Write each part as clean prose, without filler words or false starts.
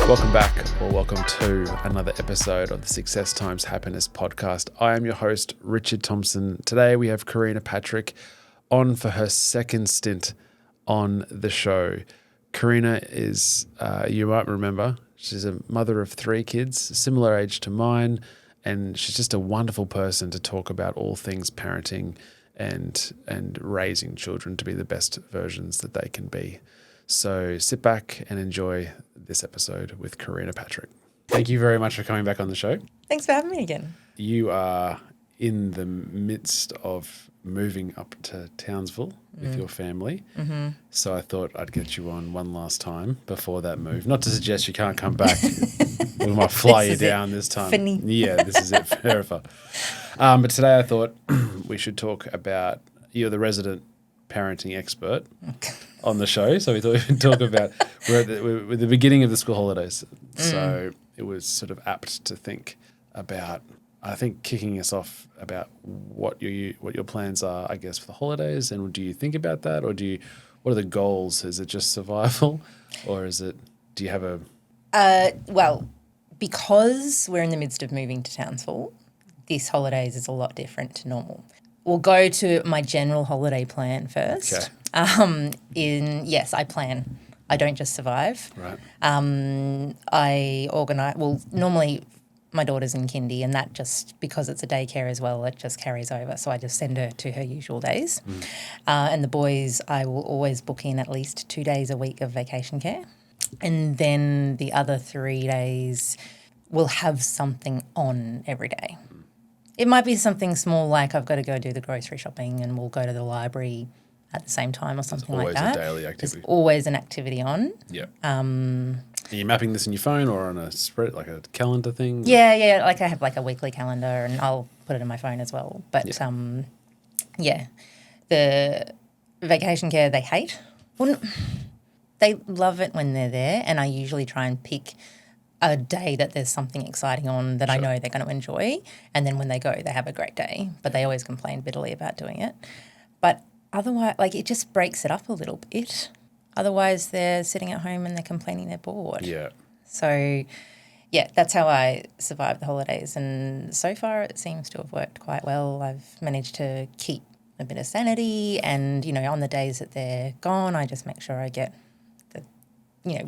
Welcome back, or welcome to another episode of the Success Times Happiness podcast. I am your host, Richard Thompson. Today we have Karina Patrick on for her second stint on the show. Karina is, you might remember, she's a mother of 3 kids, similar age to mine, and she's just a wonderful person to talk about all things parenting and raising children to be the best versions that they can be. So sit back and enjoy this episode with Karina Patrick. Thank you very much for coming back on the show. Thanks for having me again. You are in the midst of moving up to Townsville with your family. Mm-hmm. So I thought I'd get you on one last time before that move. Not to suggest you can't come back. We might fly you down this time. Funny. Yeah, this is it forever. But today I thought we should talk about, you're the resident parenting expert on the show. So we thought we'd talk about, we're at the beginning of the school holidays. So it was sort of apt to think about, I think, kicking us off about what your plans are, I guess, for the holidays. And do you think about that, or what are the goals? Is it just survival, or do you have a... Well, because we're in the midst of moving to Townsville, this holidays is a lot different to normal. We'll go to my general holiday plan first. Okay. Yes, I plan. I don't just survive. Right. I organise, normally my daughter's in kindy, and that just, because it's a daycare as well, it just carries over. So I just send her to her usual days. And the boys, I will always book in at least 2 days a week of vacation care. And then the other 3 days we'll have something on every day. It might be something small, like I've got to go do the grocery shopping and we'll go to the library at the same time or something like that. Always a daily activity. There's always an activity on. Yeah. Are you mapping this in your phone or on a spread, like a calendar thing? Yeah. Like I have like a weekly calendar, and I'll put it in my phone as well. But the vacation care they hate. Well, they love it when they're there, and I usually try and pick a day that there's something exciting on that I know they're going to enjoy, and then when they go, they have a great day. But they always complain bitterly about doing it. But otherwise, like, it just breaks it up a little bit. Otherwise, they're sitting at home and they're complaining they're bored. Yeah. So, yeah, that's how I survived the holidays. And so far it seems to have worked quite well. I've managed to keep a bit of sanity, and, on the days that they're gone, I just make sure I get the,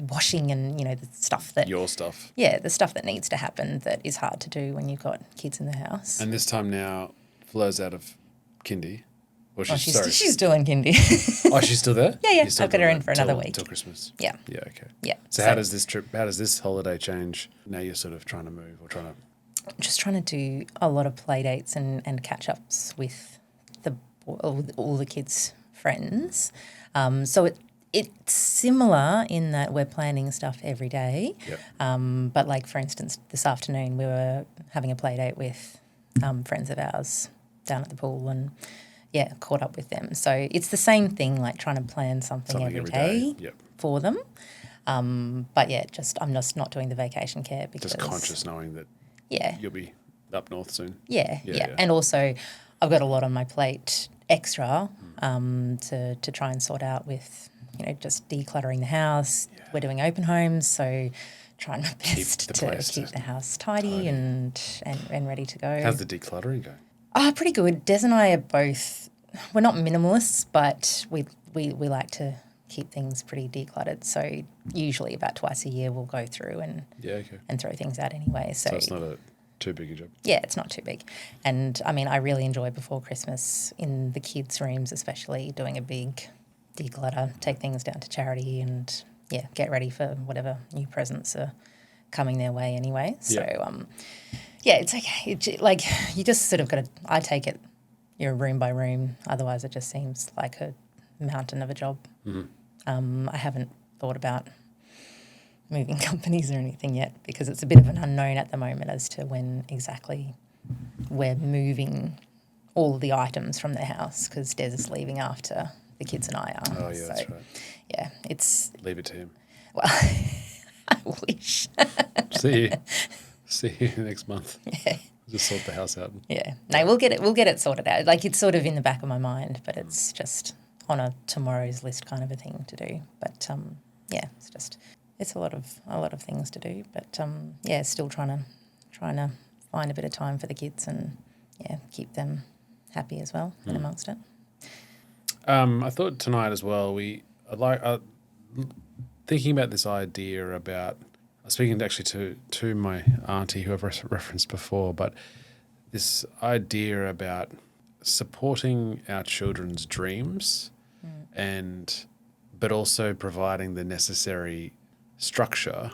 washing and, the stuff that... Your stuff. Yeah, the stuff that needs to happen that is hard to do when you've got kids in the house. And this time now, Fleur's out of kindy. Or She's still in kindy. Oh, she's still there? Yeah. I've got her in for another week. Till Christmas. Yeah. Yeah, okay. Yeah. So how does this holiday change? Now you're sort of trying to move or trying to... Just trying to do a lot of play dates and catch-ups with all the kids' friends. So it's similar in that we're planning stuff every day. Yep. But, like, for instance, this afternoon we were having a play date with friends of ours down at the pool, and... yeah, caught up with them. So it's the same thing, like trying to plan something every day. Yep. For them. But yeah, I'm just not doing the vacation care because... Just conscious knowing that you'll be up north soon. Yeah. And also I've got a lot on my plate extra to try and sort out with, just decluttering the house. Yeah. We're doing open homes, so trying my best to keep the house tidy and ready to go. How's the decluttering going? Pretty good. Des and I are both, we're not minimalists, but we like to keep things pretty decluttered. So usually about twice a year we'll go through and throw things out anyway. So it's not too big a job. Yeah, it's not too big. And I mean, I really enjoy before Christmas in the kids' rooms, especially doing a big declutter, take things down to charity and get ready for whatever new presents are coming their way anyway. So it's okay. Like, you just sort of got to, I take it, room by room. Otherwise, it just seems like a mountain of a job. Mm-hmm. I haven't thought about moving companies or anything yet because it's a bit of an unknown at the moment as to when exactly we're moving all of the items from the house, because Des is leaving after the kids and I are. Oh, yeah, that's right. Yeah, it's... Leave it to him. Well, I wish. See you next month. Yeah. Just sort the house out. Yeah. No, we'll get it sorted out. Like, it's sort of in the back of my mind, but it's just on a tomorrow's list kind of a thing to do. But, it's just it's a lot of things to do, but still trying to find a bit of time for the kids and keep them happy as well and amongst it. I thought tonight as well, thinking about this idea about, I was speaking actually to my auntie who I've referenced before, but this idea about supporting our children's dreams but also providing the necessary structure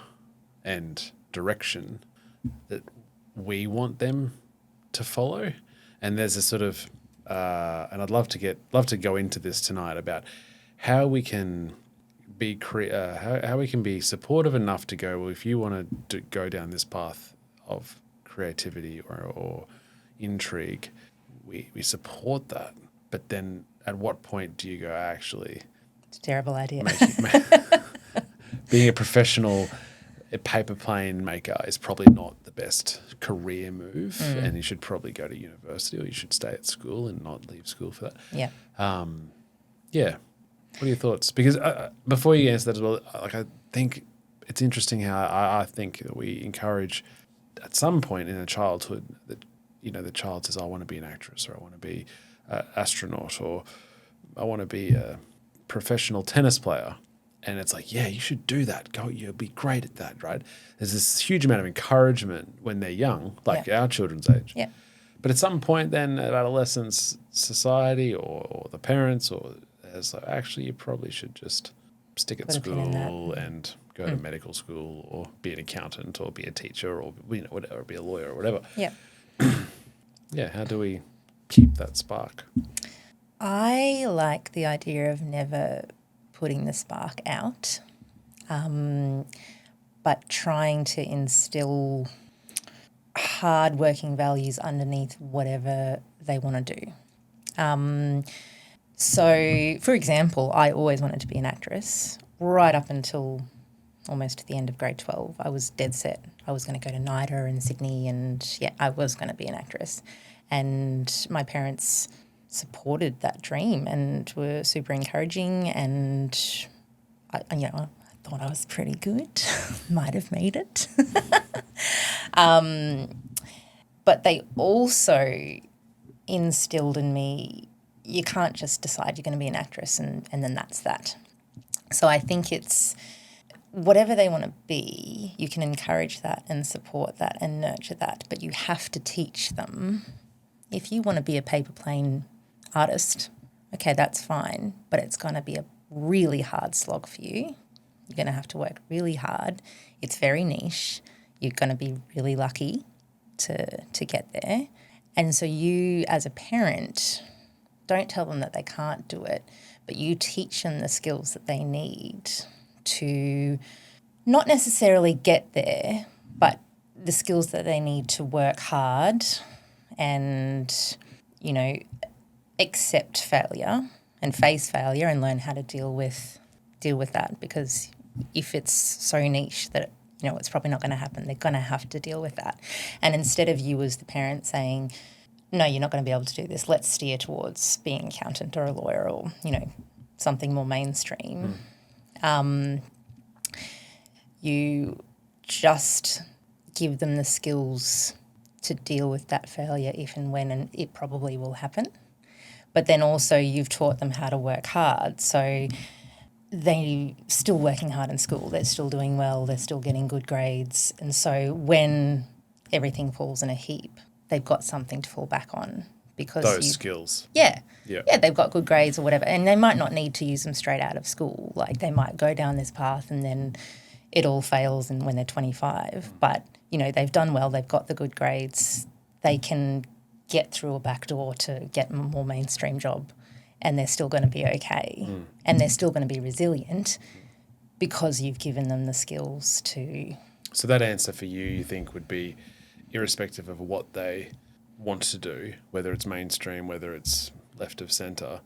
and direction that we want them to follow. And there's a sort of, and I'd love to go into this tonight about how we can be how we can be supportive enough to go, well, if you want to go down this path of creativity or intrigue, we support that. But then at what point do you go, actually, it's a terrible idea. Being a professional paper plane maker is probably not the best career move, and you should probably go to university, or you should stay at school and not leave school for that. Yeah. What are your thoughts? Because before you answer that as well, I think it's interesting how I think that we encourage at some point in a childhood that, the child says, I want to be an actress, or I want to be an astronaut, or I want to be a professional tennis player. And it's like, yeah, you should do that. Go, you'll be great at that, right? There's this huge amount of encouragement when they're young, like our children's age. Yeah. But at some point then, at adolescence, society or the parents, or it's like, actually, you probably should just stick at school and go to medical school, or be an accountant, or be a teacher, or whatever, be a lawyer or whatever. Yeah. Yeah. How do we keep that spark? I like the idea of never putting the spark out, but trying to instill hard-working values underneath whatever they want to do. So, for example, I always wanted to be an actress right up until almost the end of grade 12. I was dead set. I was going to go to NIDA in Sydney, and I was going to be an actress. And my parents supported that dream and were super encouraging, and I thought I was pretty good. Might have made it. But they also instilled in me, you can't just decide you're going to be an actress and then that's that. So I think it's whatever they want to be, you can encourage that and support that and nurture that, but you have to teach them. If you want to be a paper plane artist, okay, that's fine, but it's going to be a really hard slog for you. You're going to have to work really hard. It's very niche. You're going to be really lucky to get there. And so you, as a parent, don't tell them that they can't do it, but you teach them the skills that they need to not necessarily get there, but the skills that they need to work hard and, accept failure and face failure and learn how to deal with that. Because if it's so niche that it's probably not going to happen, they're going to have to deal with that. And instead of you as the parent saying, no, you're not going to be able to do this, let's steer towards being an accountant or a lawyer or something more mainstream, you just give them the skills to deal with that failure if and when, and it probably will happen. But then also you've taught them how to work hard. So they're still working hard in school. They're still doing well. They're still getting good grades. And so when everything falls in a heap, they've got something to fall back on because those skills. Yeah, they've got good grades or whatever. And they might not need to use them straight out of school. Like they might go down this path and then it all fails and when they're 25. But, they've done well. They've got the good grades. They can get through a back door to get a more mainstream job and they're still going to be okay. And they're still going to be resilient because you've given them the skills to... So that answer for you think, would be irrespective of what they want to do, whether it's mainstream, whether it's left of centre,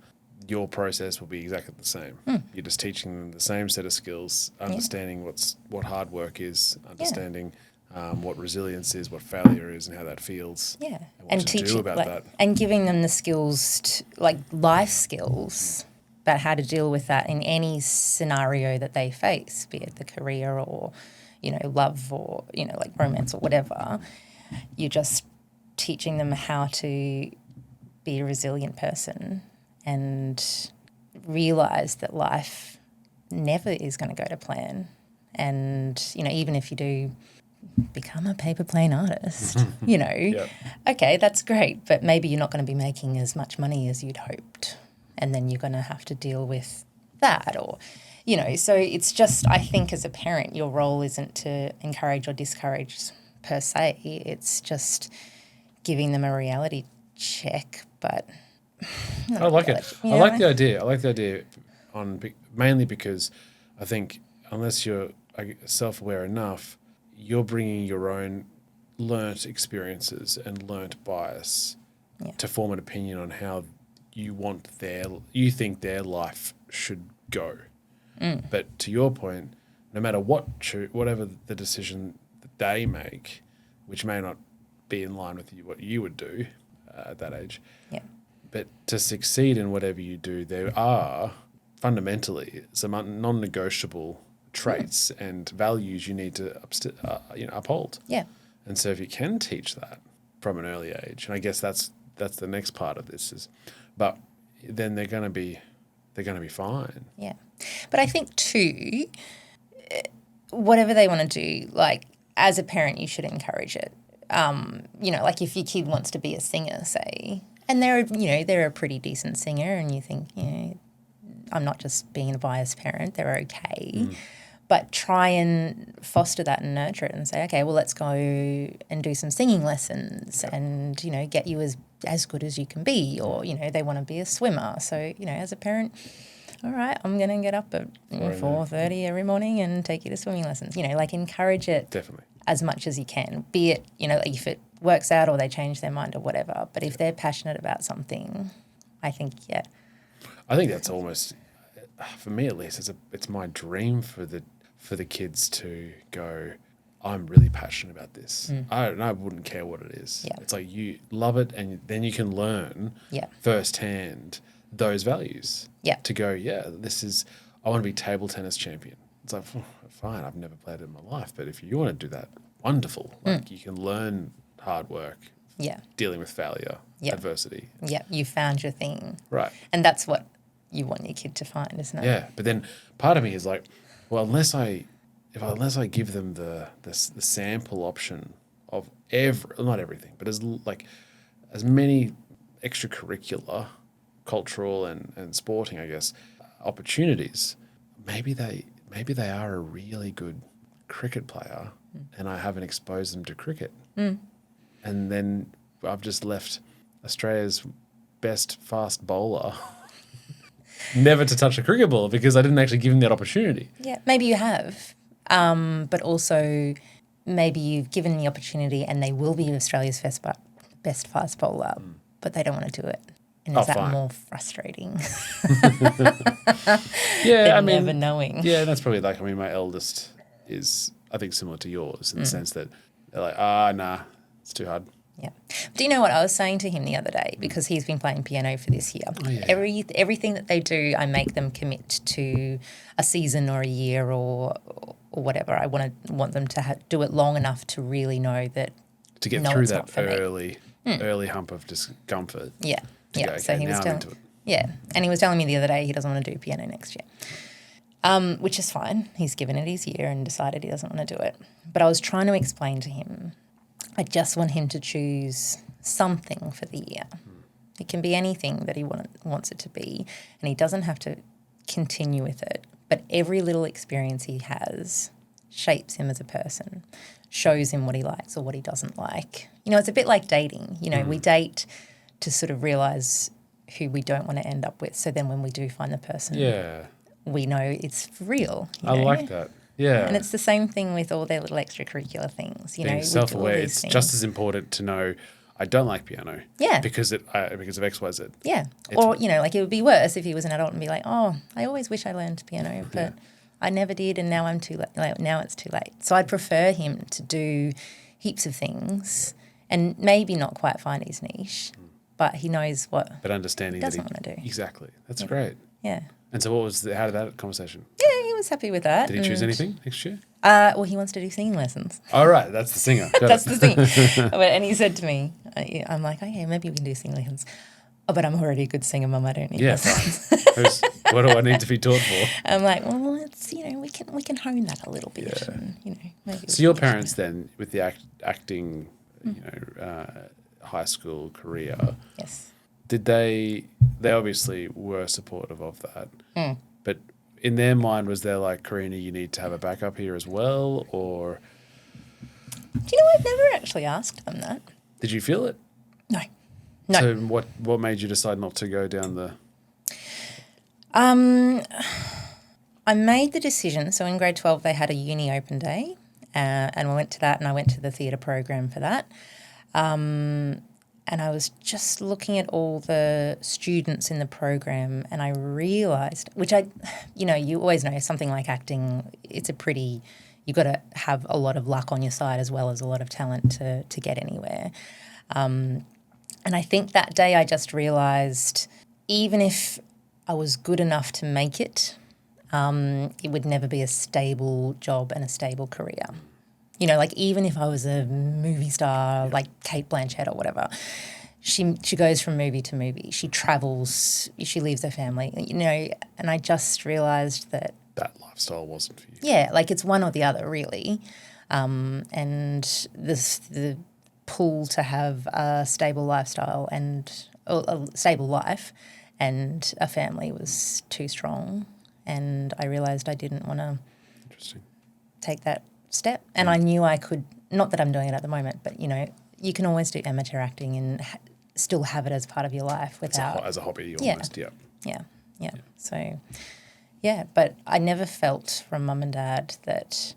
your process will be exactly the same. You're just teaching them the same set of skills, understanding what hard work is, understanding what resilience is, what failure is, and how that feels. Yeah, and what to do about that. And giving them the skills, like life skills, about how to deal with that in any scenario that they face, be it the career or, love or, like romance or whatever. You're just teaching them how to be a resilient person and realise that life never is going to go to plan. And, even if you do become a paper plane artist, Yep. okay, that's great, but maybe you're not going to be making as much money as you'd hoped. And then you're going to have to deal with that or, so it's just, I think as a parent, your role isn't to encourage or discourage per se. It's just giving them a reality check, but I like it. I like the idea. I like the idea mainly because I think unless you're self-aware enough, you're bringing your own learnt experiences and learnt bias to form an opinion on how you think their life should go. But to your point, no matter whatever the decision that they make, which may not be in line with what you would do at that age, but to succeed in whatever you do, there are fundamentally some non-negotiable traits and values you need to uphold. Yeah. And so if you can teach that from an early age, and I guess that's the next part of this but then they're going to be fine. Yeah. But I think too, whatever they want to do, like as a parent, you should encourage it. Like if your kid wants to be a singer, say, and they're a pretty decent singer, and you think, I'm not just being a biased parent, they're okay. But try and foster that and nurture it and say, okay, well, let's go and do some singing lessons and, get you as good as you can be. Or, they want to be a swimmer. So, as a parent, all right, I'm going to get up at 4:30 every morning and take you to swimming lessons. Encourage it. Definitely. As much as you can, be it, if it works out or they change their mind or whatever. But if they're passionate about something, I think, I think that's almost, for me at least, it's my dream for the kids to go, I'm really passionate about this. I wouldn't care what it is. Yeah. It's like you love it, and then you can learn firsthand those values. Yeah. To go, I want to be table tennis champion. It's like, fine, I've never played it in my life, but if you want to do that, wonderful. Like you can learn hard work. Yeah. Dealing with failure, adversity. Yeah, you found your thing. Right. And that's what you want your kid to find, isn't it? Yeah, but then part of me is like, well, unless I give them the sample option of not everything, but as many extracurricular, cultural and sporting, I guess, opportunities, maybe they are a really good cricket player, and I haven't exposed them to cricket, and then I've just left Australia's best fast bowler never to touch a cricket ball because I didn't actually give him that opportunity. Yeah, maybe you have, but also maybe you've given the opportunity and they will be Australia's best fast bowler, but they don't want to do it. And is that more frustrating? Yeah, never knowing. Yeah, that's probably my eldest is, I think, similar to yours in the sense that they're like, nah, it's too hard. Yeah. Do you know what I was saying to him the other day? Because he's been playing piano for this year. Oh, yeah. Everything that they do, I make them commit to a season or a year or whatever. I want them to do it long enough to really know that to get through that early hump of discomfort. Yeah. Yeah. Go, okay, so he was I'm into it. Yeah, and he was telling me the other day he doesn't want to do piano next year, which is fine. He's given it his year and decided he doesn't want to do it. But I was trying to explain to him, I just want him to choose something for the year. It can be anything that he wants it to be, and he doesn't have to continue with it. But every little experience he has shapes him as a person, shows him what he likes or what he doesn't like. It's a bit like dating. We date to sort of realise who we don't want to end up with. So then when we do find the person, we know it's real. I like that. Yeah. And it's the same thing with all their little extracurricular things. Being self-aware, it's just as important to know I don't like piano. Yeah. Because of X, Y, Z. Yeah. Or, it would be worse if he was an adult and be like, oh, I always wish I learned piano, but I never did and now I'm too late. Like, now it's too late. So I'd prefer him to do heaps of things and maybe not quite find his niche. But he knows what but understanding he doesn't want to do. Exactly. That's great. Yeah. And so how did that conversation? Yeah, he was happy with that. Did he choose anything next year? Well, he wants to do singing lessons. All right, that's the singer. Got That's it. the thing. And he said to me, I'm like, okay, maybe we can do singing lessons. Oh, but I'm already a good singer, Mum. I don't need Yeah, lessons. what do I need to be taught for? I'm like, well, it's we can hone that a little bit. Yeah. And, maybe So your parents then, with the acting, high school career, Yes. did they obviously were supportive of that, but in their mind, was there like, Karina, you need to have a backup here as well, or Do you know, I've never actually asked them that. did you feel it? No. No. So what made you decide not to go down the? I made the decision. So in grade 12, they had a uni open day, and we went to that, and I went to the theatre program for that. And I was just looking at all the students in the program, and I realised, which you always know, something like acting, you've got to have a lot of luck on your side as well as a lot of talent to get anywhere. And I think that day I just realised, even if I was good enough to make it, it would never be a stable job and a stable career. Like even if I was a movie star, like Kate Blanchett or whatever, she goes from movie to movie. She travels, she leaves her family, and I just realised that lifestyle wasn't for you. Yeah, like it's one or the other really. And the pull to have a stable lifestyle and a stable life and a family was too strong. And I realised I didn't want to take that step. And I knew I could, not that I'm doing it at the moment, but, you can always do amateur acting and still have it as part of your life without... As a hobby almost, yeah. Yeah. So, yeah, but I never felt from Mum and Dad that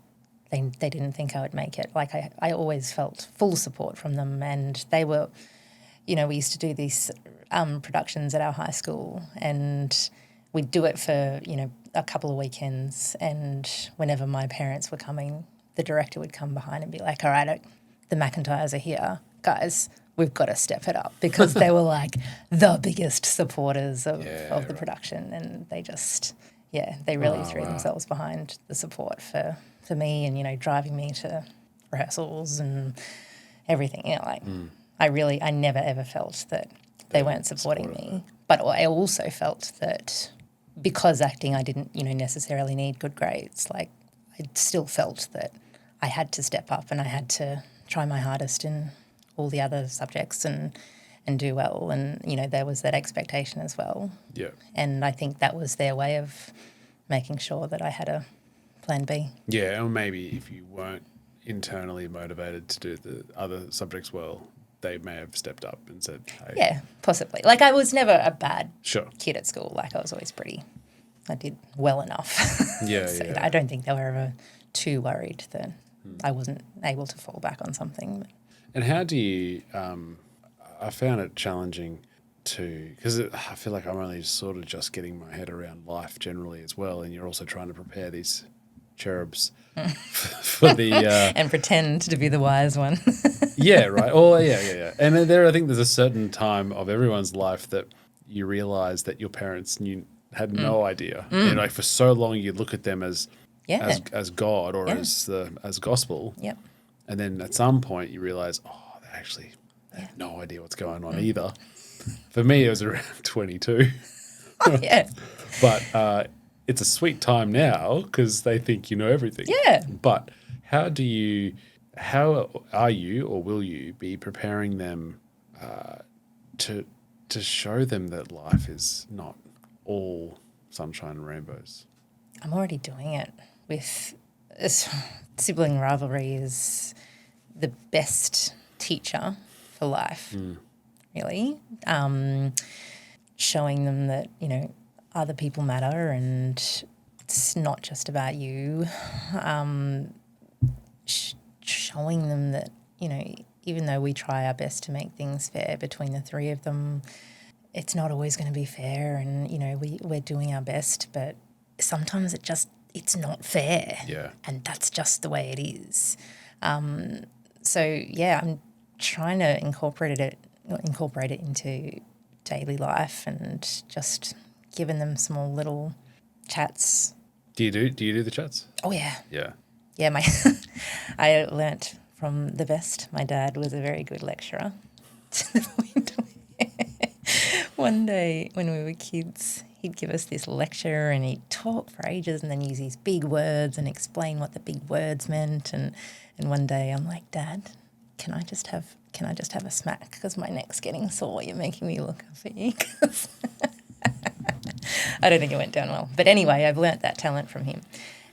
they didn't think I would make it. Like I always felt full support from them, and they were, we used to do these productions at our high school, and we'd do it for, a couple of weekends, and whenever my parents were coming, the director would come behind and be like, all right, the McIntyres are here. Guys, we've got to step it up, because they were like the biggest supporters of the production, and they just, they really threw themselves behind the support for me and, driving me to rehearsals and everything. I never ever felt that they weren't supporting me. But I also felt that because acting, I didn't, necessarily need good grades. Like I still felt that I had to step up and I had to try my hardest in all the other subjects and do well. And, there was that expectation as well. Yeah. And I think that was their way of making sure that I had a plan B. Yeah, or maybe if you weren't internally motivated to do the other subjects well, they may have stepped up and said, hey. Yeah, possibly. Like I was never a bad Sure. kid at school. Like I was always I did well enough. Yeah, So I don't think they were ever too worried that I wasn't able to fall back on something. And how do you, I found it challenging because I feel like I'm only sort of just getting my head around life generally as well, and you're also trying to prepare these cherubs for the... and pretend to be the wise one. Yeah, right. Oh, yeah. And then I think there's a certain time of everyone's life that you realise that your parents had no idea. And like for so long you look at them as God or as gospel. Yep. And then at some point you realise, they have no idea what's going on either. For me, it was around 22. Oh, yeah. But it's a sweet time now because they think you know everything. Yeah. But how are you or will you be preparing them to show them that life is not all sunshine and rainbows? I'm already doing it with sibling rivalry is the best teacher for life, really. Showing them that, other people matter and it's not just about you. Showing them that, even though we try our best to make things fair between the three of them, it's not always going to be fair and, we're doing our best, but sometimes it's not fair. Yeah. And that's just the way it is. So, I'm trying to incorporate it into daily life and just given them small little chats. Do you do the chats? Oh, yeah. Yeah. Yeah, I learnt from the best. My dad was a very good lecturer. To the point where one day when we were kids, he'd give us this lecture and he'd talk for ages and then use these big words and explain what the big words meant. And one day I'm like, Dad, can I just have a smack because my neck's getting sore? You're making me look up at you. I don't think it went down well. But anyway, I've learnt that talent from him.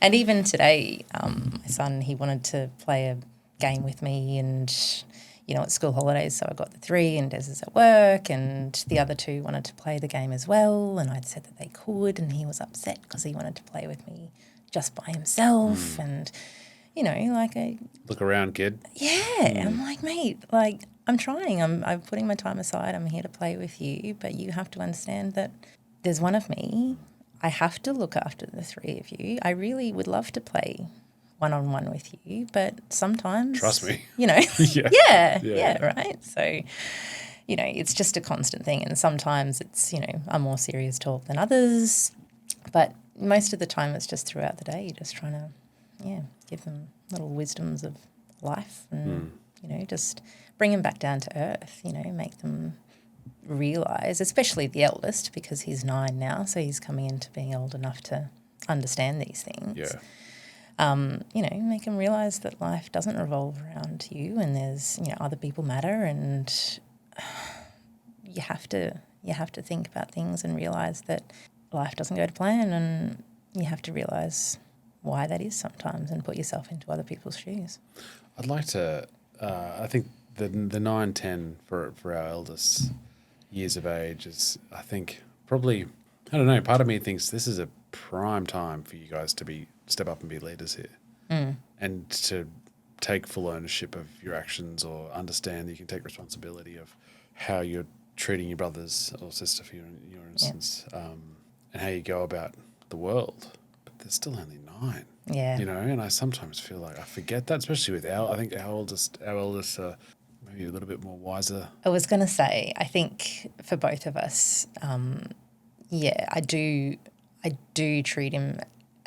And even today, my son, he wanted to play a game with me and, you know, it's school holidays, so I got the 3 and Des is at work and the other 2 wanted to play the game as well and I'd said that they could and he was upset because he wanted to play with me just by himself and, you know, like Look around, kid. yeah, I'm like, mate, like I'm trying. I'm putting my time aside. I'm here to play with you, but you have to understand that there's one of me. I have to look after the 3 of you. I really would love to play one-on-one with you, but sometimes... Trust me. You know, Yeah. right? So, you know, it's just a constant thing and sometimes it's, you know, a more serious talk than others, but most of the time it's just throughout the day, you're just trying to, give them little wisdoms of life and, you know, just bring them back down to earth, you know, make them realise, especially the eldest because he's 9 now, so he's coming into being old enough to understand these things. Yeah. You know, make them realise that life doesn't revolve around you and there's, you know, other people matter and you have to think about things and realise that life doesn't go to plan and you have to realise why that is sometimes and put yourself into other people's shoes. I'd like to, I think the 9, 10 for our eldest years of age is, I think, probably, I don't know, part of me thinks this is a prime time for you guys to step up and be leaders here and to take full ownership of your actions or understand that you can take responsibility of how you're treating your brothers or sister, for your instance, and how you go about the world. But they're still only 9. Yeah. You know, and I sometimes feel like I forget that, especially with I think our eldest are maybe a little bit more wiser. I was going to say, I think for both of us, I do treat him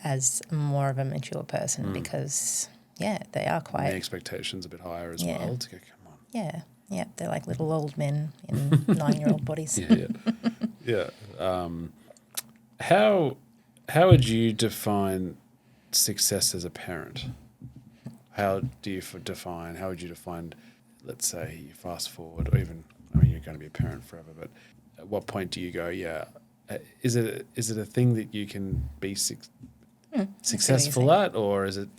as more of a mature person because, they are quite... And the expectations a bit higher as well to go, come on. Yeah, they're like little old men in 9-year-old bodies. Yeah. How would you define success as a parent? How would you define, let's say, you fast forward, or even, I mean, you're going to be a parent forever, but at what point do you go, is it a thing that you can be successful at, or is it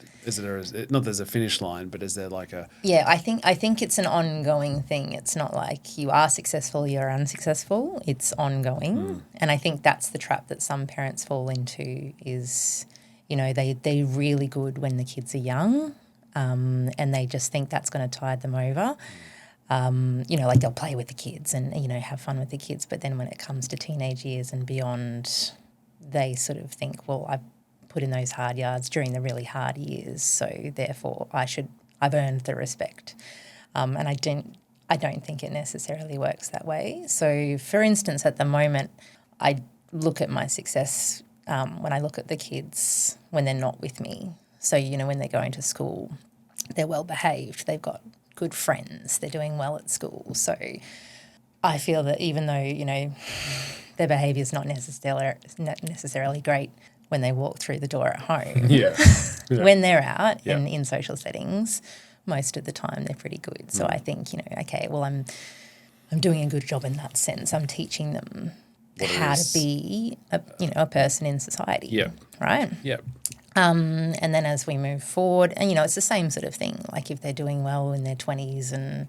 not there's a finish line, but is there like a... Yeah, I think it's an ongoing thing. It's not like you are successful, you're unsuccessful. It's ongoing. And I think that's the trap that some parents fall into is, you know, they're really good when the kids are young and they just think that's going to tide them over. You know, like they'll play with the kids and, you know, have fun with the kids. But then when it comes to teenage years and beyond, they sort of think, well, I've put in those hard yards during the really hard years, so therefore I've earned the respect. And I don't think it necessarily works that way. So, for instance, at the moment, I look at my success when I look at the kids when they're not with me. So, you know, when they're going to school, they're well behaved, they've got good friends, they're doing well at school. So I feel that even though, you know, their behaviour is not necessarily great when they walk through the door at home, when they're out and in social settings, most of the time they're pretty good. So I think, you know, okay, well, I'm doing a good job in that sense. I'm teaching them how to be a person in society, right? Yeah. And then as we move forward, and, you know, it's the same sort of thing. Like if they're doing well in their 20s and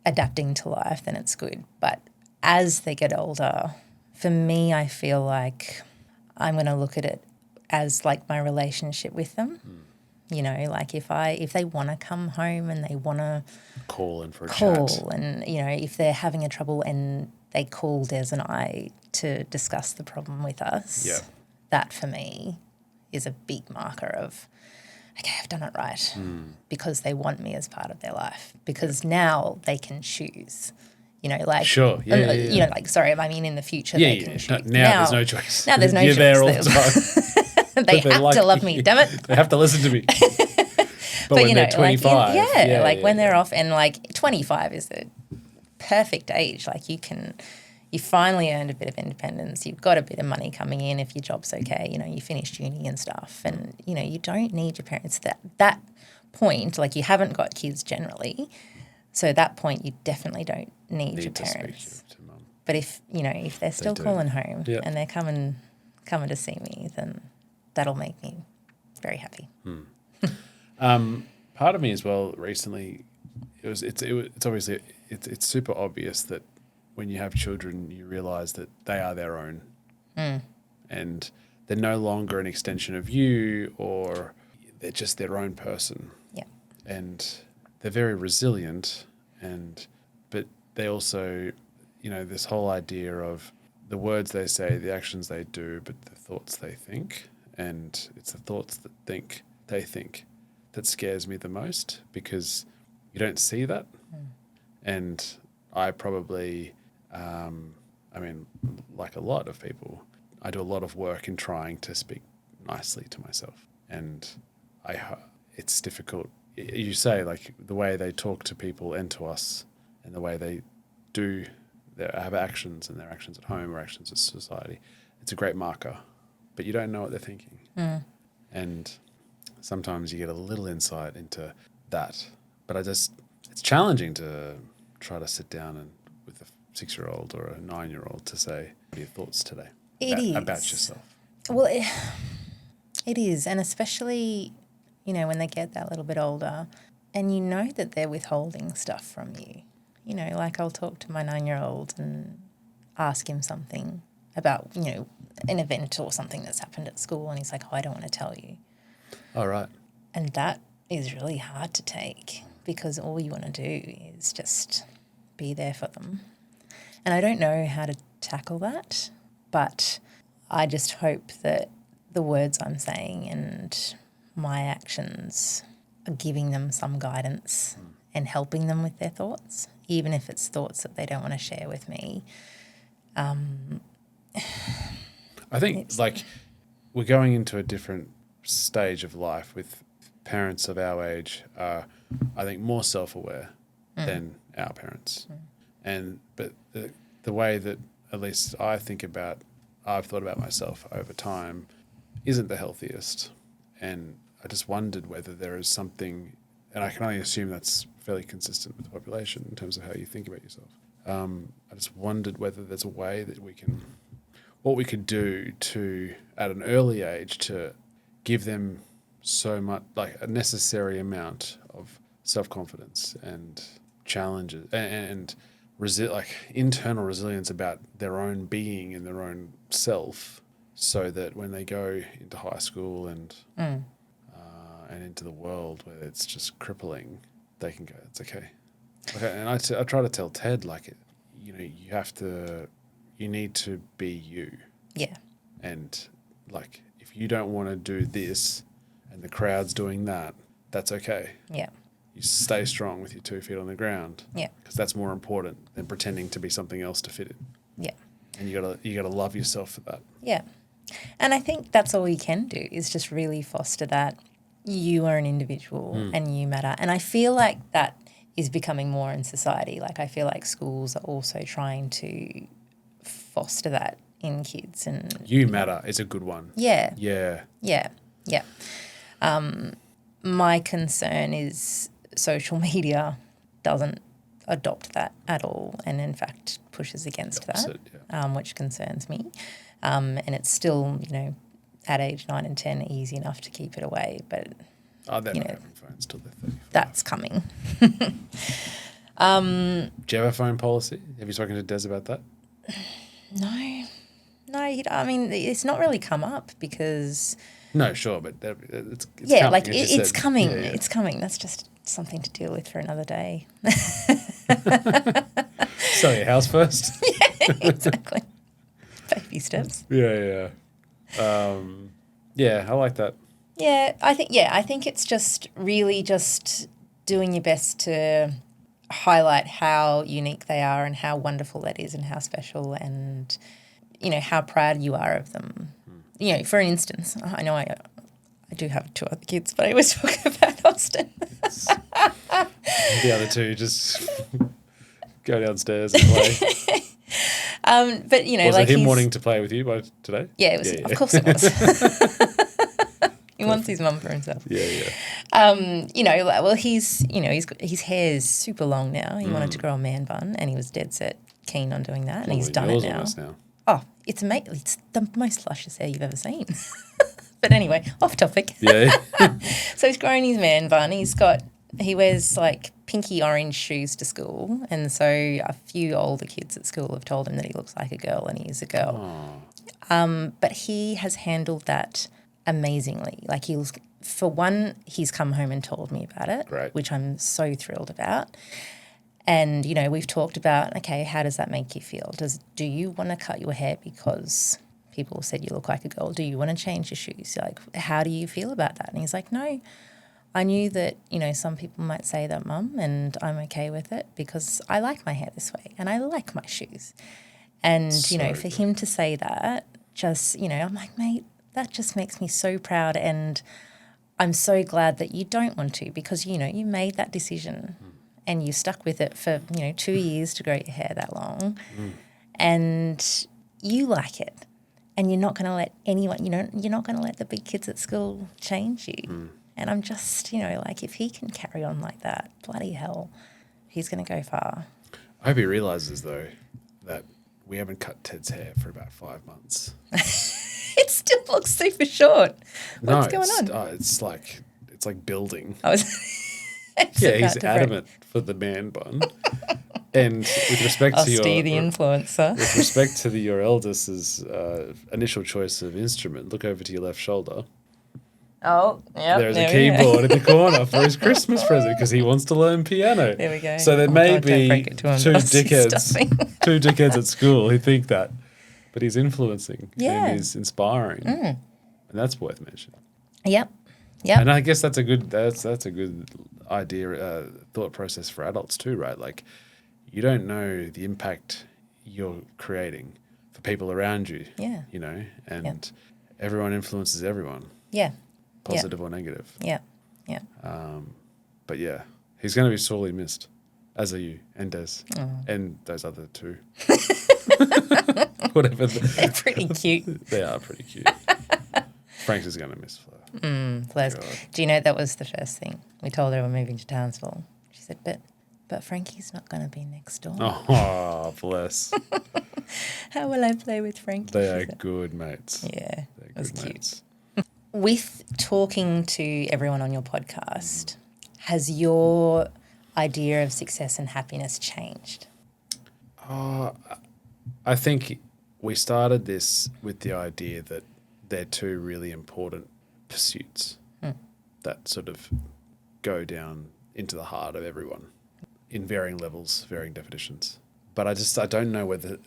adapting to life, then it's good. But as they get older, for me, I feel like I'm going to look at it as like my relationship with them. You know, like if they want to come home and they want to call in for a chat, and, you know, if they're having a trouble and they call Des and I to discuss the problem with us, that for me is a big marker of, okay, I've done it right because they want me as part of their life, because now they can choose. like Sure. Yeah, yeah. like sorry, I mean in the future Yeah, they yeah. can No, choose. now there's no choice. Now there's no You're choice. there all the time. They They're have to love me, damn it. They have to listen to me. But when they're 25. When they're off, and like 25 is the perfect age. Like you finally earned a bit of independence. You've got a bit of money coming in if your job's okay. You finished uni and stuff, and you don't need your parents. That point, like you haven't got kids generally, so at that point you definitely don't need your parents. To mum. But if they're still do. calling home Yep. and they're coming to see me, then that'll make me very happy. Part of me as well recently, it's obviously it's super obvious that when you have children, you realize that they are their own, and they're no longer an extension of you, or they're just their own person. Yeah. And they're very resilient, but they also, this whole idea of the words they say, the actions they do, but the thoughts they think, and it's the thoughts that they think that scares me the most, because you don't see that. And I probably, like a lot of people, I do a lot of work in trying to speak nicely to myself, and it's difficult. You say, like, the way they talk to people and to us, and the way they have actions, and their actions at home or actions in society, it's a great marker, but you don't know what they're thinking. And sometimes you get a little insight into that, but it's challenging to try to sit down and with a 6-year-old or a 9-year-old to say, what are your thoughts today about yourself? Well, it is, and especially, when they get that little bit older and that they're withholding stuff from you. Like I'll talk to my 9-year-old and ask him something about, an event or something that's happened at school, and he's like, oh, I don't want to tell you. All right. And that is really hard to take, because all you want to do is just be there for them. And I don't know how to tackle that, but I just hope that the words I'm saying and my actions are giving them some guidance and helping them with their thoughts, even if it's thoughts that they don't want to share with me. I think we're going into a different stage of life with parents of our age are, I think, more self-aware than our parents. But the way that at least I've thought about myself over time isn't the healthiest. And I just wondered whether there is something, and I can only assume that's fairly consistent with the population in terms of how you think about yourself. I just wondered whether there's a way that what we could do to, at an early age, to give them so much, like a necessary amount of self-confidence and challenges and internal resilience about their own being and their own self, so that when they go into high school and into the world where it's just crippling, they can go, it's okay. And I try to tell Ted, you need to be you. Yeah. And if you don't want to do this and the crowd's doing that, that's okay. Yeah. You stay strong with your 2 feet on the ground. Yeah. Because that's more important than pretending to be something else to fit in. Yeah. And you gotta love yourself for that. Yeah. And I think that's all you can do, is just really foster that you are an individual and you matter. And I feel like that is becoming more in society. Like I feel like schools are also trying to foster that in kids. And You matter is a good one. Yeah. Yeah. Yeah. Yeah. My concern is social media doesn't adopt that at all, and in fact pushes against that, which concerns me. And it's still, at age 9 and 10, easy enough to keep it away, but they're not having phones till they're 35. that's coming. Do you have a phone policy? Have you spoken to Des about that? No, I mean, it's not really come up because... No, sure, but it's yeah, coming, it's coming. Yeah. It's coming. That's just something to deal with for another day. Sell your house first. Yeah, exactly. Baby steps. Yeah. Yeah, I like that. Yeah, I think it's just really just doing your best to highlight how unique they are and how wonderful that is and how special and, how proud you are of them. For instance, I know I do have 2 other kids, but I always talk about Austin. The other 2 just go downstairs and play. But, Was like it him he's- wanting to play with you by today? Yeah, it was. Yeah. Of course it was. He wants his mum for himself. Yeah. Well, his hair is super long now. He wanted to grow a man bun, and he was dead set keen on doing that, and he's done it Yours now. almost now. Oh, it's amazing. It's the most luscious hair you've ever seen. But anyway, off topic. Yeah. So he's growing his man bun. He wears like pinky orange shoes to school, and so a few older kids at school have told him that he looks like a girl, and he is a girl. But he has handled that amazingly. Like he's come home and told me about it, Great. which I'm so thrilled about. And, we've talked about, okay, how does that make you feel? Do you want to cut your hair because people said you look like a girl? Do you want to change your shoes? Like, how do you feel about that? And he's like, no, I knew that, some people might say that, Mum, and I'm okay with it because I like my hair this way and I like my shoes. And, for him to say that, just, I'm like, mate, that just makes me so proud, and I'm so glad that you don't want to because, you made that decision and you stuck with it for, 2 years to grow your hair that long and you like it, and you're not going to let anyone, you're not going to let the big kids at school change you. And I'm just, like, if he can carry on like that, bloody hell, he's going to go far. I hope he realises, though, that we haven't cut Ted's hair for about 5 months. It still looks super short. What's going on? It's like building. I was Yeah, he's adamant for the man bun. And with respect to Steve, the influencer. with respect to your eldest's initial choice of instrument, look over to your left shoulder. Oh, yeah. There's a keyboard in the corner for his Christmas present because he wants to learn piano. There we go. So there may God, don't be break it to him. 2 That's dickheads, 2 dickheads at school who think that, but he's influencing Yeah. and he's inspiring, and that's worth mentioning. Yep. And I guess that's a good idea, thought process for adults too, right? Like, you don't know the impact you're creating for people around you. Yeah. And everyone influences everyone, Yeah. positive or negative. Yeah. Yeah. But yeah, he's going to be sorely missed, as are you and Des and those other 2. Whatever. They're pretty cute. They are pretty cute. Frank is going to miss Fleur. Bless. God. Do you know that was the first thing? We told her we're moving to Townsville. She said, but Frankie's not going to be next door. Oh, bless. How will I play with Frankie? They she are said. good mates. Yeah, They're that's good cute. mates. With talking to everyone on your podcast, has your idea of success and happiness changed? I think we started this with the idea that they're 2 really important pursuits that sort of go down into the heart of everyone in varying levels, varying definitions. But I don't know whether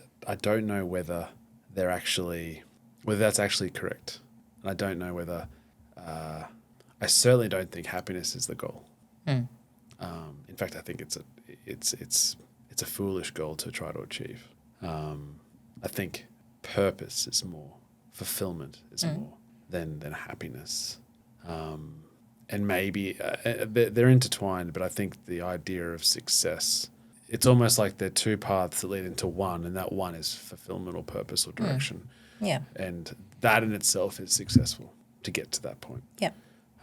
that's actually correct. And I don't know whether I certainly don't think happiness is the goal. In fact, I think it's a foolish goal to try to achieve. I think purpose is more, fulfillment is more than happiness. And maybe they're intertwined, but I think the idea of success, it's almost like they're 2 paths that lead into one, and that one is fulfillment or purpose or direction. Yeah. And that in itself is successful to get to that point. Yeah.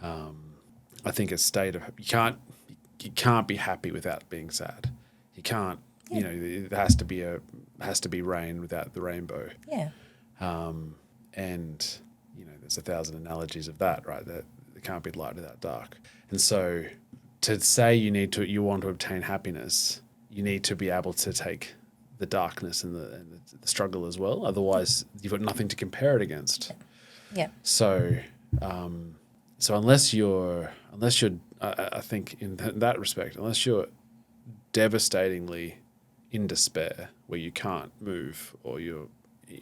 I think a state of you can't be happy without being sad. You can't. There has to be rain without the rainbow. Yeah. And there's 1,000 analogies of that, right? That there can't be light without dark. And so, to say you want to obtain happiness, you need to be able to take the darkness and the struggle as well. Otherwise, you've got nothing to compare it against. Yeah. So, unless you're, I think in that respect, unless you're devastatingly in despair, where you can't move or you're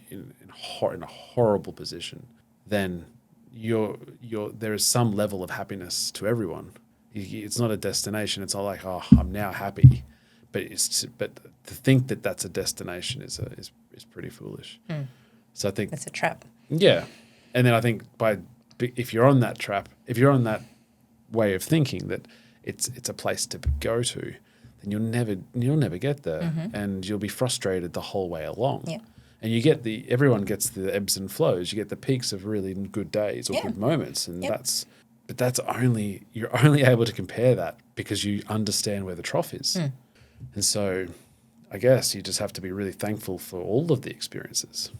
in a horrible position, then there is some level of happiness to everyone. It's not a destination. It's not like, oh, I'm now happy. but to think that that's a destination is pretty foolish. So I think It's a trap. yeah, and then I think if you're on that trap, if you're on that way of thinking that it's a place to go to, then you'll never get there, and you'll be frustrated the whole way along. Yeah. And you get everyone gets the ebbs and flows. You get the peaks of really good days or good moments, and you're only able to compare that because you understand where the trough is. And so I guess you just have to be really thankful for all of the experiences,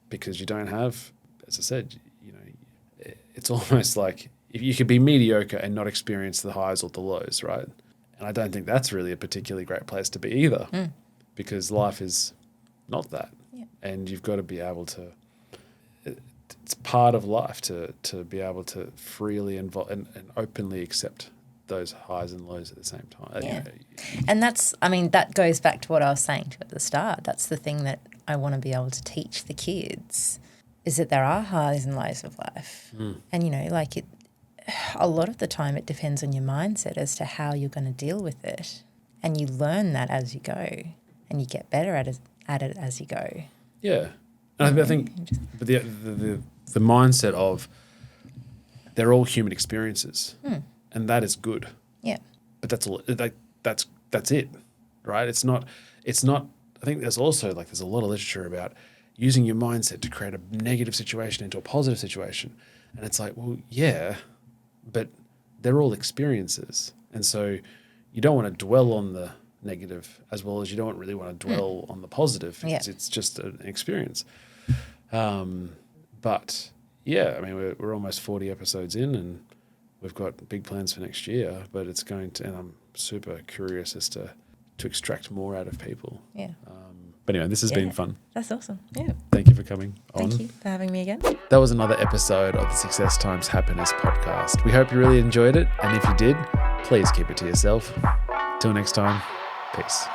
because you don't have, as I said, it's almost like if you could be mediocre and not experience the highs or the lows, right? And I don't think that's really a particularly great place to be either, because life is not that. Yeah. And you've got to be able to, it's part of life to be able to freely and openly accept those highs and lows at the same time. Yeah. And that goes back to what I was saying to at the start. That's the thing that I want to be able to teach the kids, is that there are highs and lows of life. And, a lot of the time it depends on your mindset as to how you're going to deal with it. And you learn that as you go, and you get better at it as you go. Yeah. And I think but the mindset of they're all human experiences, and that is good. Yeah. But that's all. That's it, right? It's not. I think there's also there's a lot of literature about using your mindset to create a negative situation into a positive situation, and it's like, well, yeah, but they're all experiences, and so you don't want to dwell on the negative as well as you don't really want to dwell on the positive. It's just an experience. But yeah, I mean, we're almost 40 episodes in, and we've got big plans for next year, but it's going to, and I'm super curious as to extract more out of people. Yeah. But anyway, this has been fun. That's awesome. Yeah. Thank you for coming on. Thank you for having me again. That was another episode of the Success Times Happiness podcast. We hope you really enjoyed it. And if you did, please keep it to yourself. Till next time, peace.